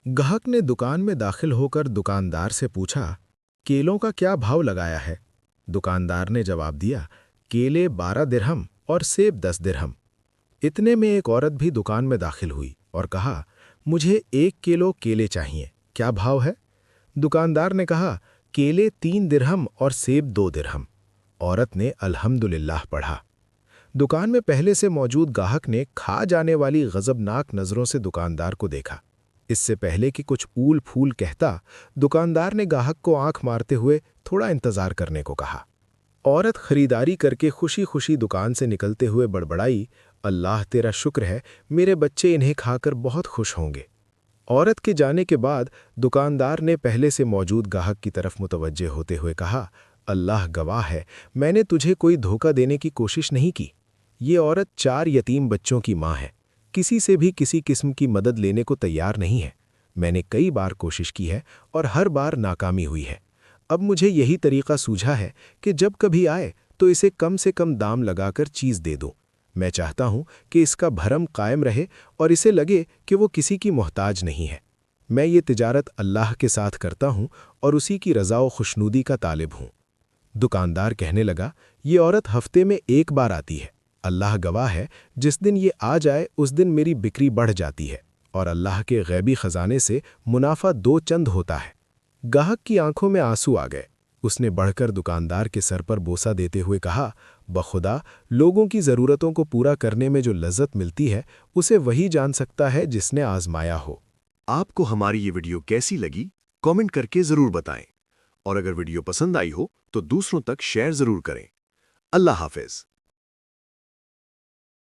ग्राहक ने दुकान में दाखिल होकर दुकानदार से पूछा, केलों का क्या भाव लगाया है? दुकानदार ने जवाब दिया, केले 12 दिरहम और सेब 10 दिरहम। इतने में एक औरत भी दुकान में दाखिल हुई और कहा, मुझे 1 किलो केले चाहिए, क्या भाव है? दुकानदार ने कहा, केले 3 दिरहम और सेब 2 दिरहम। औरत ने अल्हम्दुलिल्लाह पढ़ा। दुकान में पहले से मौजूद ग्राहक ने खा जाने वाली गजबनाक नजरों से दुकानदार को देखा। इससे पहले कि कुछ ऊल फूल कहता, दुकानदार ने ग्राहक को आंख मारते हुए थोड़ा इंतजार करने को कहा। औरत खरीदारी करके खुशी खुशी दुकान से निकलते हुए बड़बड़ाई, अल्लाह तेरा शुक्र है, मेरे बच्चे इन्हें खाकर बहुत खुश होंगे। औरत के जाने के बाद दुकानदार ने पहले से मौजूद ग्राहक की तरफ मुतवज्जे होते हुए कहा, अल्लाह गवाह है, मैंने तुझे कोई धोखा देने की कोशिश नहीं की। ये औरत 4 यतीम बच्चों की माँ है, किसी से भी किसी किस्म की मदद लेने को तैयार नहीं है। मैंने कई बार कोशिश की है और हर बार नाकामी हुई है। अब मुझे यही तरीका सूझा है कि जब कभी आए तो इसे कम से कम दाम लगाकर चीज़ दे दूं। मैं चाहता हूं कि इसका भरम कायम रहे और इसे लगे कि वो किसी की मोहताज नहीं है। मैं ये तिजारत अल्लाह के साथ करता हूं और उसी की रज़ा व खुशनूदी का तालिब हूं। दुकानदार कहने लगा, ये औरत हफ्ते में एक बार आती है। अल्लाह गवाह है, जिस दिन ये आ जाए उस दिन मेरी बिक्री बढ़ जाती है और अल्लाह के गैबी खजाने से मुनाफा 2 चंद होता है। ग्राहक की आंखों में आंसू आ गए। उसने बढ़कर दुकानदार के सर पर बोसा देते हुए कहा, बखुदा, लोगों की ज़रूरतों को पूरा करने में जो लज्जत मिलती है उसे वही जान सकता है जिसने आजमाया हो। आपको हमारी ये वीडियो कैसी लगी, कमेंट करके ज़रूर बताएं। और अगर वीडियो पसंद आई हो तो दूसरों तक शेयर ज़रूर करें। अल्लाह हाफ़िज़।